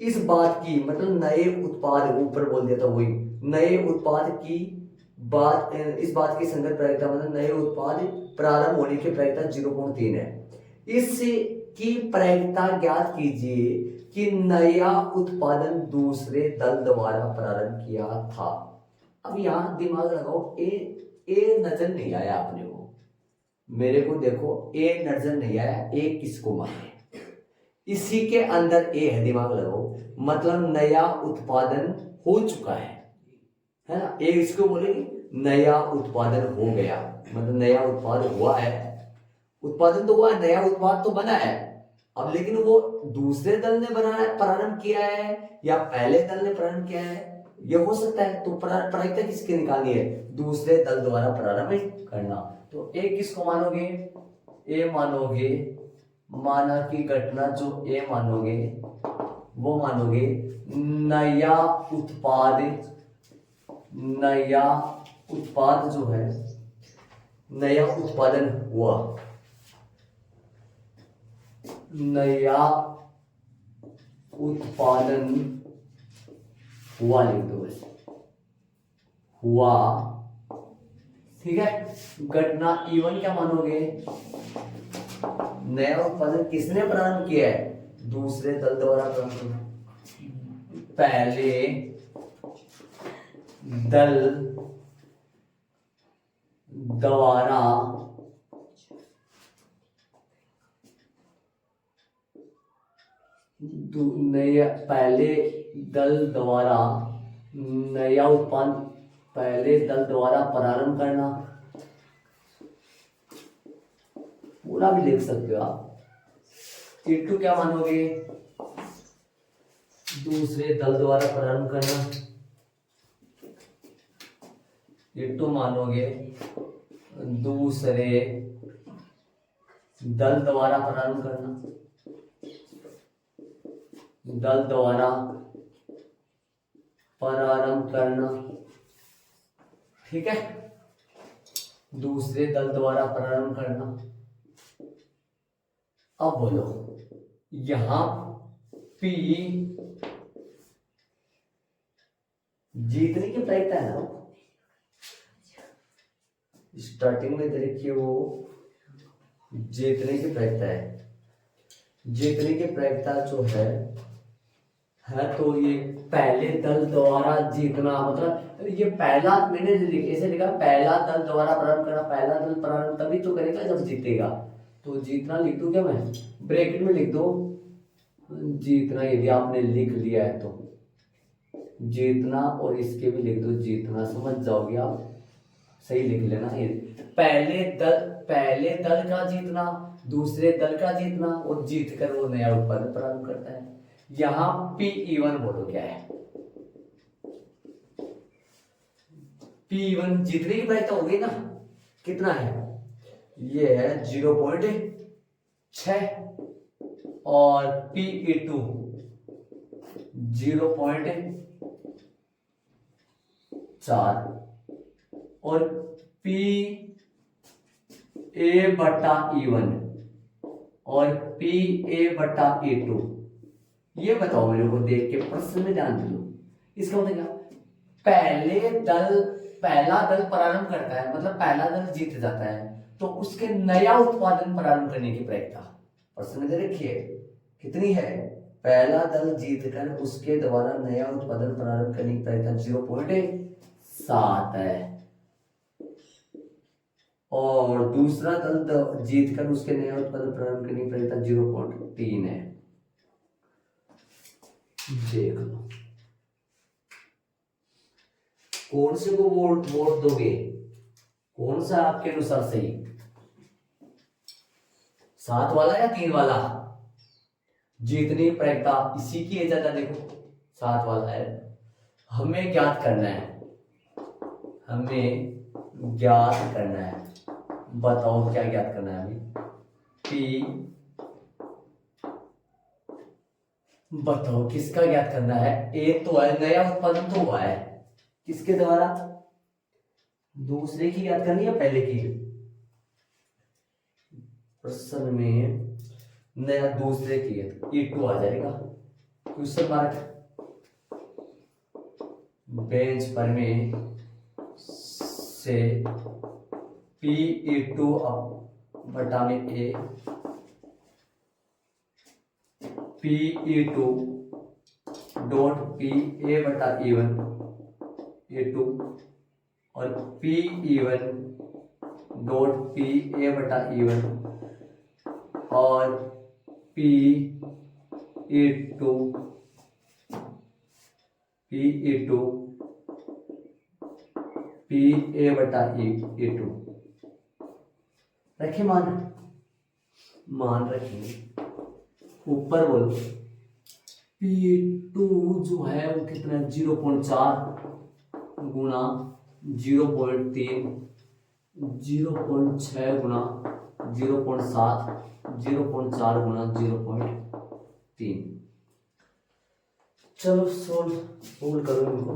इस बात की मतलब नए उत्पाद, ऊपर बोल दिया था वही, नए उत्पाद की बात, इस बात की संगत प्रायिकता मतलब नए उत्पाद प्रारंभ होने की प्रायिकता 0.3 है। इसकी प्रायिकता ज्ञात कीजिए कि नया उत्पादन दूसरे दल द्वारा प्रारंभ किया था। अब यहां दिमाग लगाओ, ए नजर नहीं आया आपने को, मेरे को देखो ए नजर नहीं आया, ए किसको माने, इसी के अंदर ए है, दिमाग लगाओ, मतलब नया उत्पादन हो चुका है ना। ए इसको बोलेंगे नया उत्पादन हो गया, मतलब नया उत्पाद हुआ है, उत्पादन तो हुआ है, नया उत्पाद तो बना है। अब लेकिन वो दूसरे दल ने बनाया, प्रारंभ किया है या पहले दल ने प्रारंभ किया है, ये हो सकता है। तो प्रायिकता किसकी निकालनी है, दूसरे दल द्वारा प्रारंभ करना। तो ए किसको मानोगे, ए मानोगे, माना की घटना जो ए मानोगे वो मानोगे नया उत्पाद जो है, नया उत्पादन हुआ, नया उत्पादन हुआ लिख दो बस, हुआ, ठीक है। घटना E1 क्या मानोगे, नया उत्पादन किसने प्रारंभ किया है, दूसरे दल द्वारा प्रारंभ, पहले दल द्वारा नया उत्पादन पहले दल द्वारा प्रारंभ करना, पूरा भी लिख सकते हो आप। E2 क्या मानोगे, दूसरे दल द्वारा प्रारंभ करना, E2 मानोगे दूसरे दल द्वारा प्रारंभ करना, दल द्वारा प्रारंभ करना, ठीक है, दूसरे दल द्वारा प्रारंभ करना। अब बोलो यहां P जीतने की प्रायिकता है ना, स्टार्टिंग में देखिए वो जीतने की प्रायिकता है, जीतने की प्रायिकता जो है तो ये पहले दल द्वारा जीतना, मतलब ये पहला मैंने ऐसे लिखा पहला दल द्वारा प्रारंभ करना, पहला दल प्रारंभ तभी तो करेगा जब जीतेगा, तो जीतना लिख दूं क्या मैं, ब्रैकेट में लिख दो जीतना, यदि आपने लिख लिया है तो जीतना, और इसके भी लिख दो जीतना, समझ जाओगे आप, सही लिख लेना। ये पहले दल का जीतना, दूसरे दल का जीतना, और जीत कर वो नया उत्पादन प्रारंभ करता है। यहां P1 बोलो क्या है, P1 जीतने की प्रायिकता हो गई ना, कितना है, ये है 0.6, और P2 0.4, और PA/E1 और PA/E2, ये बताओ मेरे को देख के, प्रश्न में ध्यान दो। इसका मतलब क्या, पहला दल प्रारंभ करता है, मतलब पहला दल जीत जाता है, तो उसके नया उत्पादन प्रारंभ करने की प्रायिकता प्रश्न में दे रखी है, कितनी है, पहला दल जीतकर उसके द्वारा नया उत्पादन प्रारंभ करने की प्रायिकता 0.7 है, और दूसरा दल जीतकर उसके नया उत्पादन प्रारंभ करने की प्रायिकता 0.3 है। देख लो कौन से को वोट दोगे, कौन सा आपके अनुसार सही, 7 वाला या 3 वाला, जीतने की प्रायिकता इसी की है ज्यादा, देखो 7 वाला है। हमें ज्ञात करना है, हमें ज्ञात करना है, बताओ क्या ज्ञात करना है हमें, बताओ किसका ज्ञात करना है, एक तो है नया उत्पादन तो हुआ है, किसके द्वारा, दूसरे की ज्ञात करनी है पहले की, प्रश्न में नया दूसरे की है, E2 आ जाएगा। क्वेश्चन मार्क बेंच पर में से P2 बटा में A, P2 dot PA/E1 A2, और P1 डॉट PA/E1 और P2 PA/E2 रखे, मान रखेंगे, ऊपर बोलो P2 जो है वो कितना है, 0.4 गुणा 0.3, 0.6 गुणा 0.7, 0.4 गुणा 0.3। चलो सोल्व करो इनको,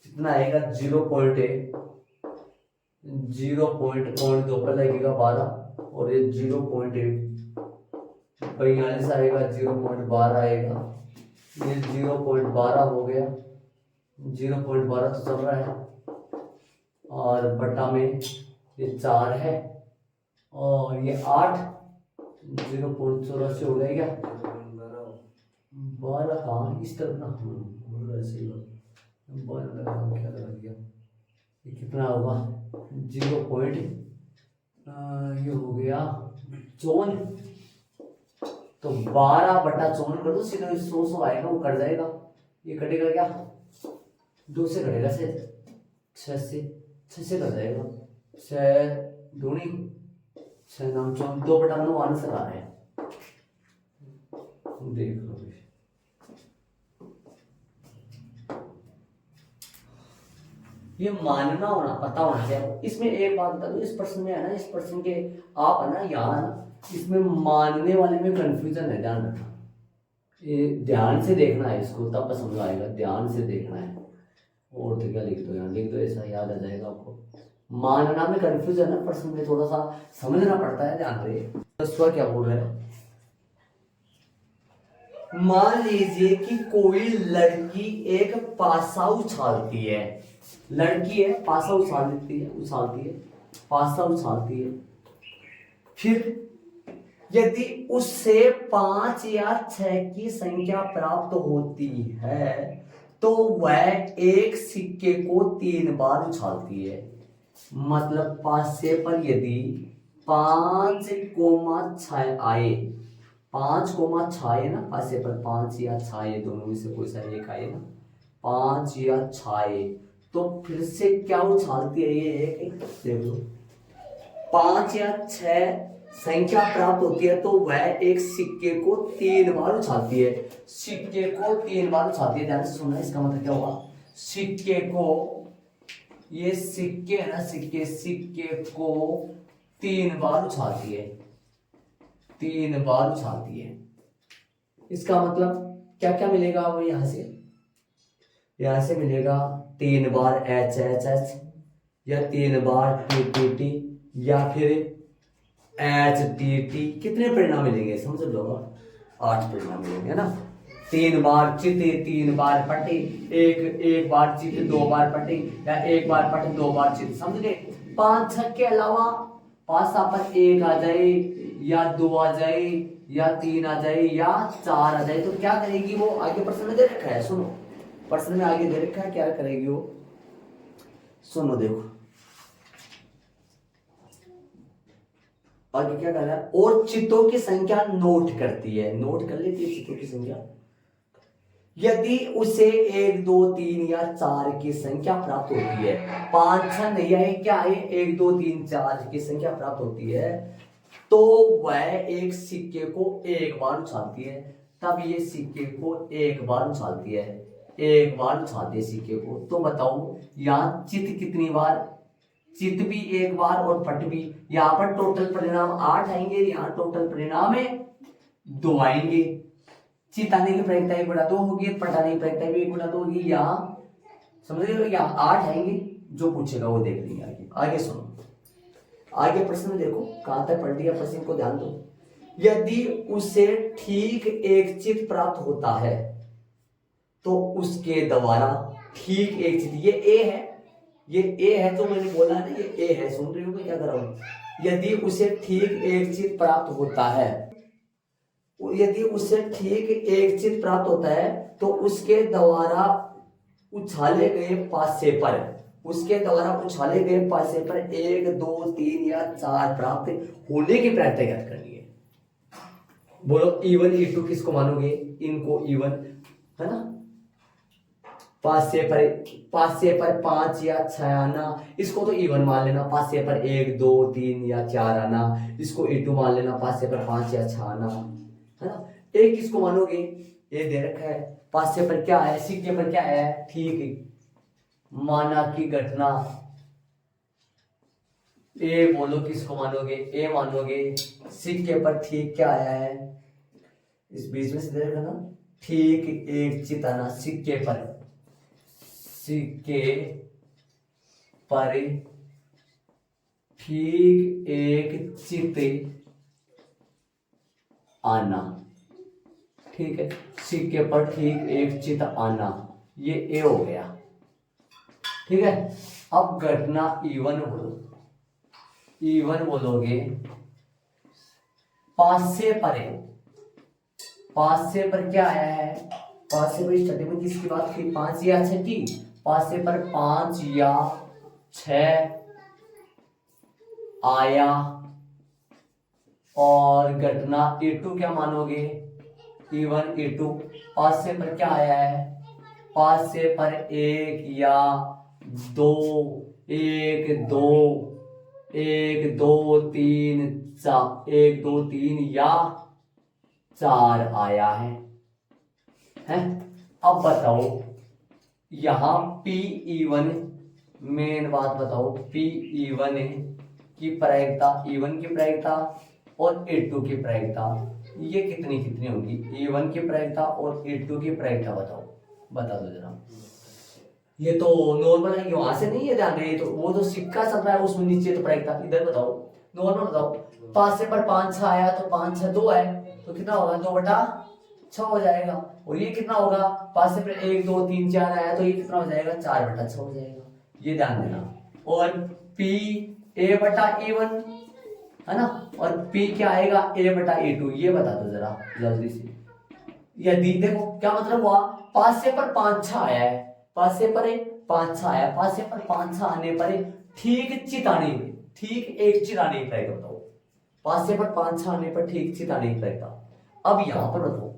कितना आएगा, 0.2 पर लगेगा 12, और ये 0.42 आएगा, 0.12 आएगा, ये 0.12 हो गया, 0.12 तो चल रहा है, और बटा में ये 4 है, और ये 8, 0.84 हो गया क्या, 12, हाँ इस तरफ ना, ऐसे ही 12 लगा, क्या लगा दिया, ये कितना होगा, 0. ये हो गया 54, तो 12/54 कर दो सीधा, 100 आएगा, वो कट जाएगा, ये कटेगा क्या, 2 से कटेगा, से 6 से कट जाएगा, 6 दूनी 6 नाम 2/9 आंसर आ रहा है, देख लो। ये मानना होना पता होना चाहिए। इसमें एक बात बता दो, इस प्रश्न में है ना, इस प्रश्न के आप है ना यहाँ ना, इसमें मानने वाले में कंफ्यूजन है, ध्यान रखना। ये ध्यान से देखना है इसको, तब समझ आएगा, ध्यान से देखना है। और तो क्या लिख दो, यहाँ लिख दो, ऐसा याद आ जाएगा आपको। मानना में कंफ्यूजन है, प्रश्न में थोड़ा सा समझना पड़ता है, ध्यान से। तो क्या बोल रहे हैं, मान लीजिए कि कोई लड़की एक पासा उछालती है, लड़की है पासा उछालती है पासा उछालती है। फिर यदि उससे 5 या 6 की संख्या प्राप्त होती है तो वह एक सिक्के को 3 बार उछालती है। मतलब पासे पर यदि 5,6 आए, 5,6 ना, पासे पर 5 या 6 दोनों में से कोई सा एक आए ना, 5 या 6, तो फिर से क्या उछालती है ये एक, देख लो, 5 या 6 संख्या प्राप्त होती है तो वह एक सिक्के को 3 बार उछालती है। सिक्के को 3 बार उछालती है, ध्यान से सुनना, इसका मतलब क्या हुआ, सिक्के को, ये सिक्के है ना, सिक्के को 3 बार उछालती है, 3 बार उछालती है। इसका मतलब क्या क्या मिलेगा वो, यहां से मिलेगा 3 बार एच एच एच, या 3 बार टी टी टी, या फिर एच टी टी। कितने परिणाम मिलेंगे समझ लो, 8 परिणाम मिलेंगे ना। 3 बार चित, 3 बार पटी, एक बार चित 2 बार पटी, या 1 बार पटी 2 बार चित, समझ गए। 5 6 के अलावा पासा पर 1 आ जाए, या 2 आ जाए, या 3 आ जाए, या 4 आ जाए, तो क्या करेगी वो, आगे प्रश्न में दे रखा है, सुनो, प्रश्न में आगे दे रखा है क्या करेगी वो, सुनो देखो आगे क्या कर रहा है, और चित्तों की संख्या नोट करती है, नोट कर लेती है चित्तों की संख्या। यदि उसे 1 2 3 या 4 की संख्या प्राप्त होती है, 5 6 नहीं आए, क्या आए, 1 2 3 4 की संख्या प्राप्त होती है, तो वह एक सिक्के को 1 बार उछालती है। तब ये सिक्के को 1 बार उछालती है, 1 बार उछालती है सिक्के को। तो बताओ यहाँ चित्त कितनी बार, चित्त भी 1 बार और पट भी। यहाँ पर टोटल परिणाम 8 आएंगे, यहाँ टोटल परिणाम 2 आएंगे। चित्त आने की प्रायिकता 1/2 होगी, पट आने की प्रायिकता भी 1/2 होगी। यहाँ समझ रहे हो, यहाँ 8 आएंगे, जो पूछेगा वो देख लेंगे आगे। आगे सुनो, आगे प्रश्न में देखो कहां तक पढ़ लिया, प्रश्न को ध्यान दो। यदि उसे ठीक एक चित्त प्राप्त होता है तो उसके द्वारा ठीक एक चित्त, ये ए है, ये ए है, तो मैंने बोला ना ये ए है, सुन रही हो मैं क्या कर रहा हूं। यदि उसे ठीक एक चित्त प्राप्त होता है, यदि उसे ठीक एक चित्त प्राप्त होता है तो उसके द्वारा उछाले गए पासे पर, उसके द्वारा उछाले गए पासे पर 1 2 3 या 4 प्राप्त होने की प्रायिकता ज्ञात करनी है। बोलो E1 E2 किसको मानोगे, इनको E1 है ना। पासे पर 5 या 6 आना, इसको तो E1 मान लेना। पासे पर 1 2 3 या 4 आना, इसको E2 मान लेना। पासे पर 5 या 6 आना, है ना। एक किसको मानोगे, ये दे रखा है, पासे पर क्या है, सिक्के पर क्या है, ठीक माना की घटना। ए बोलो किसको मानोगे, ए मानोगे। सिक्के पर ठीक क्या आया है, इस बीच में से दे रखा ना, ठीक एक चित आना। सिक्के पर ठीक एक चित आना, ठीक है। सिक्के पर ठीक एक चित आना, ये ए हो गया, ठीक है। अब घटना E1 बोलो, E1 बोलोगे। पासे पर क्या आया है, पासे पर स्टडी में किसकी बात की, 5 या 6 की। पासे पर 5 या 6 आया, और घटना E2 क्या मानोगे, E1 E2। पासे पर क्या आया है, पासे पर 1 या 2, 1 2 1 2 3 4, 1 2 3 या 4 आया है। अब बताओ यहाँ P E1 मेन बात बताओ, पी E1 की प्रायिकता, E1 की प्रायिकता और A2 की प्रायिकता ये कितनी कितनी होगी? E1 की प्रायिकता और A2 की प्रायिकता बताओ, बता दो जरा। ये तो नॉर्मल है, वहां से नहीं है ध्यान दे, तो वो तो सिक्का चल रहा है उसमें नीचे तो प्रायिकता। इधर बताओ नॉर्मल बताओ, 5 से पर 5 6 आया तो 5 6 2 है, तो कितना होगा? 2/6 हो जाएगा। और ये कितना होगा? 5 से पर 1 2 3 4 आया तो ये कितना हो जाएगा? 4/6 हो जाएगा। ये ध्यान देना। और P A/E1 है ना, और P क्या आएगा? A/A2। ये बता दो जरा जल्दी से। यदि देखो क्या मतलब हुआ, 5 से पर 5 6 आया है, 5 से पर 5 6 आया, 5 से पर 5 6 आने पर ठीक चिताने में, ठीक एक चिताने की प्रायिकता बताओ। 5 से पर 5 6 आने पर ठीक चिताने की प्रायिकता। अब यहां पर बताओ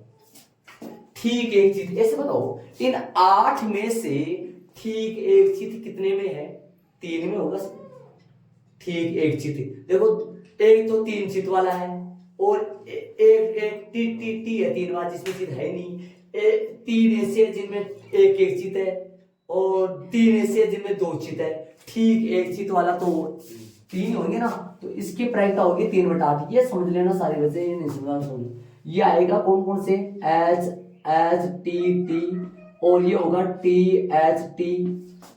ठीक एक चित, ऐसे बताओ इन 8 में से ठीक एक चित कितने में है? 3 में होगा। ठीक एक चित देखो, एक तो 3 चित वाला है और एक एक टी टी टी है 3 बार, जिसमें चित है नहीं। 3 ऐसे है जिनमें एक एक चित है और 3 ऐसे है जिनमें 2 चित है। ठीक एक चित वाला तो 3 होंगे ना, तो इसकी प्रायिकता होगी 3/8। ये समझ लेना सारी वजह, ये नहीं समझ। ये आएगा कौन कौन से? H H T T, और ये होगा THT,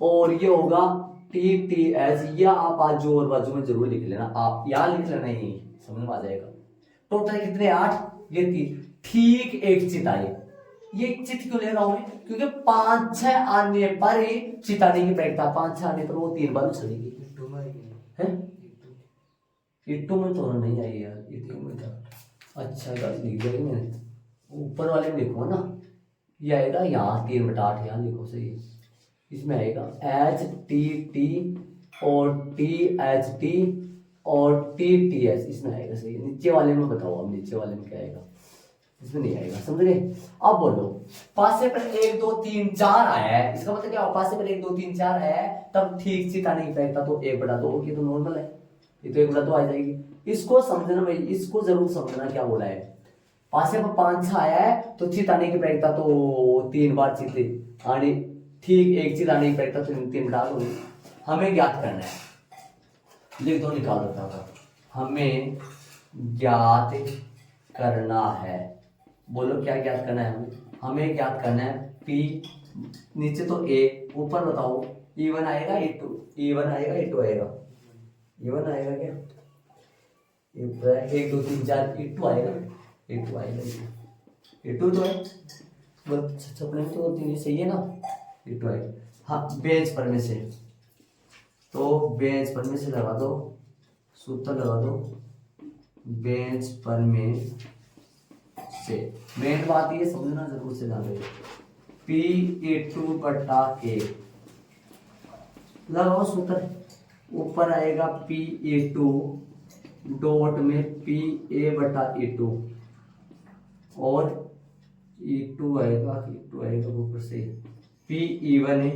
और ये होगा TTH। या आप आजू और बाजू में जरूर लिख लेना, आप यहाँ लिख लेना, ही समझ में आ जाएगा। टोटल कितने? 8, ये 3। ठीक एक चित आई। ये चित क्यों ले रहा हूं मैं? क्योंकि 5 6 आने पर ही चिताने की प्रायिकता, 5 6 आने पर वो 3 बार उछलेगी। है इट्टू में तो नहीं आई यार, इट्टू में था। अच्छा गलत लिख दिया मैंने, ऊपर वाले में लिखूंगा ना। ये आएगा यहाँ 3/8, यहाँ लिखो सही है। इसमें आएगा HTT और THT और TTS, इसमें आएगा सही है। नीचे वाले में बताओ, अब नीचे वाले में क्या आएगा? इसमें नहीं आएगा, समझ गए? अब बोलो 5 से पर 1 2 3 4 आया है, इसका मतलब क्या? 5 से पर 1 2 3 4 आया है, तब ठीक चिताने की प्रायिकता तो 1/2, ये तो नॉर्मल है, ये तो 1/2 आ जाएगी। इसको समझना भाई, इसको जरूर समझना क्या बोला है। 5 से पर 5 6 आया है तो चिताने की प्रायिकता तो 3 बार चिते आने, ठीक एक चिताने की प्रायिकता तो 3/8 होगी। हमें ज्ञात करना है, लिख दो, निकाल देता था। हमें ज्ञात करना है, बोलो क्या ज्ञात करना है? हमें ज्ञात करना है P, नीचे तो A, ऊपर बताओ E1 आएगा E2, E1 आएगा E2 आएगा, E1 आएगा क्या? 1 2 3 4 E2 आएगा, E2 आएगा, E2 तो है बस छपने में तो तीन सही है ना, E2 आएगा। हाँ बेंच पर में से, तो बेंच पर में से लगा दो, सूत्र लगा दो, बेंच पर में से। मेन बात ये समझना जरूर से ध्यान रहे, P/A2 लगाओ सूत्र। ऊपर आएगा P/A2 डॉट में PA/A2 और E2 आएगा ऊपर से PE1 है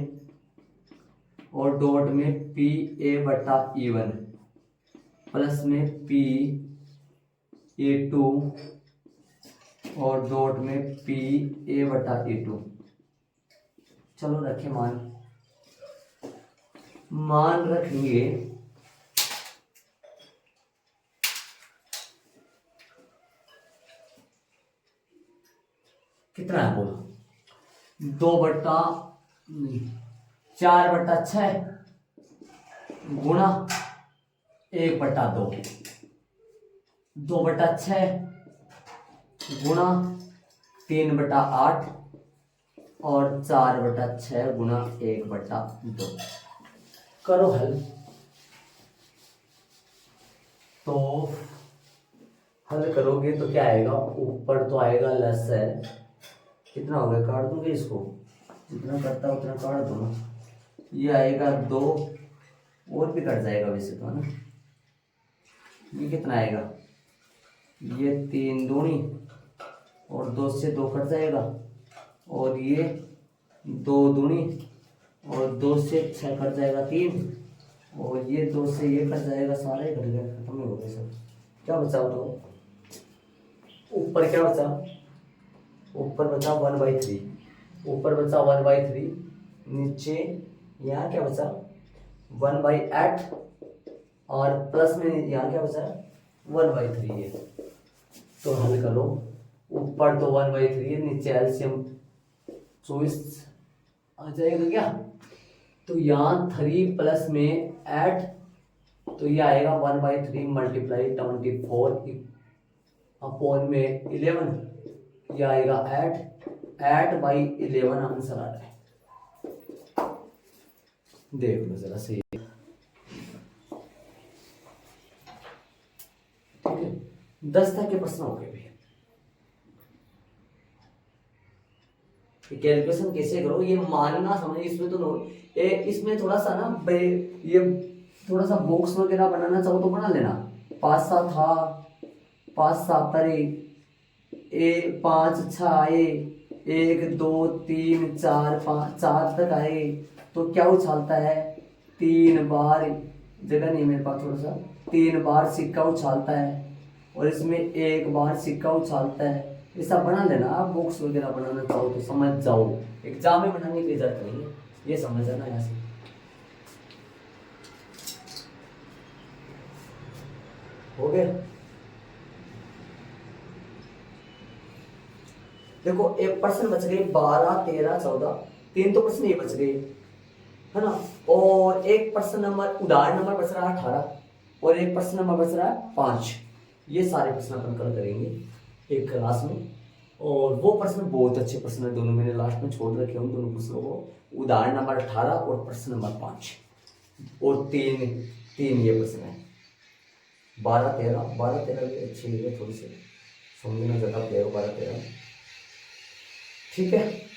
और डॉट में PA/E1 प्लस में PA2 और डॉट में PA/A2। चलो रखे मान रखेंगे कितना है बोलो? 4/6 गुणा 1/2, 2/6 गुणा 3/8 और 4/6 गुणा 1/2। करो हल, तो हल करोगे तो क्या आएगा? ऊपर तो आएगा लस है, कितना हो गया? काट दूंगे इसको, जितना कटता उतना काट दो ना। ये आएगा 2 और भी कट जाएगा वैसे तो, है ना। ये कितना आएगा? ये 3 दूनी और 2 से 2 कट जाएगा, और ये 2 दूनी और 2 से 6 कट जाएगा 3, और ये 2 से ये कट जाएगा, सारे कट गए, खत्म हो गए सब। क्या बचा? तो ऊपर क्या बचा? ऊपर बचा 1/3, ऊपर बचा 1/3, नीचे यहाँ क्या बचा? 1/8 और प्लस में यहाँ क्या बचा है 1/3 है। तो हल करो, ऊपर तो 1/3 है, नीचे एलसीएम 24 आ जाएगा क्या। तो यहाँ 3 प्लस में 8, तो ये आएगा 1/3 मल्टीप्लाई 24 अपॉन में 11, ये आएगा 8/11 आंसर आ रहा है। देख लो जरा सही, ठीक है। 10 तक के प्रश्न हो गए भैया। कैलकुलेशन कैसे करो ये मानना समझ, इसमें तो इसमें थोड़ा सा ना ये थोड़ा सा बॉक्स वगैरह बनाना चाहो तो बना लेना। 5 7 था, 5 7 ए 5 6 आए, 1 2 3 4 5 4 तक आए, तो क्या उछालता है 3 बार, जगह नहीं मेरे पास, थोड़ा सा 3 बार सिक्का उछालता है, और इसमें 1 बार सिक्का उछालता है। ऐसा बना लेना। आप बॉक्स वगैरह बनाना चाहो तो समझ जाओ, एग्जाम में बनाने की जरूरत नहीं है, ये समझ जाना यहाँ से। हो गया। देखो एक प्रश्न बच गए 12 13 14, 3 तो प्रश्न ये बच गए है ना, और एक प्रश्न नंबर उदाहरण नंबर बच रहा है 18, और एक प्रश्न नंबर बच रहा है 5। ये सारे प्रश्न अपन कल करेंगे एक क्लास में, और वो प्रश्न बहुत अच्छे प्रश्न है, दोनों मैंने लास्ट में छोड़ रखे हैं उन दोनों प्रश्नों को, उदाहरण नंबर 18 और प्रश्न नंबर 5, और तीन ये प्रश्न है। 12 13 भी अच्छी है, थोड़ी सी समझना ज्यादा प्लेयर 12 13, ठीक है।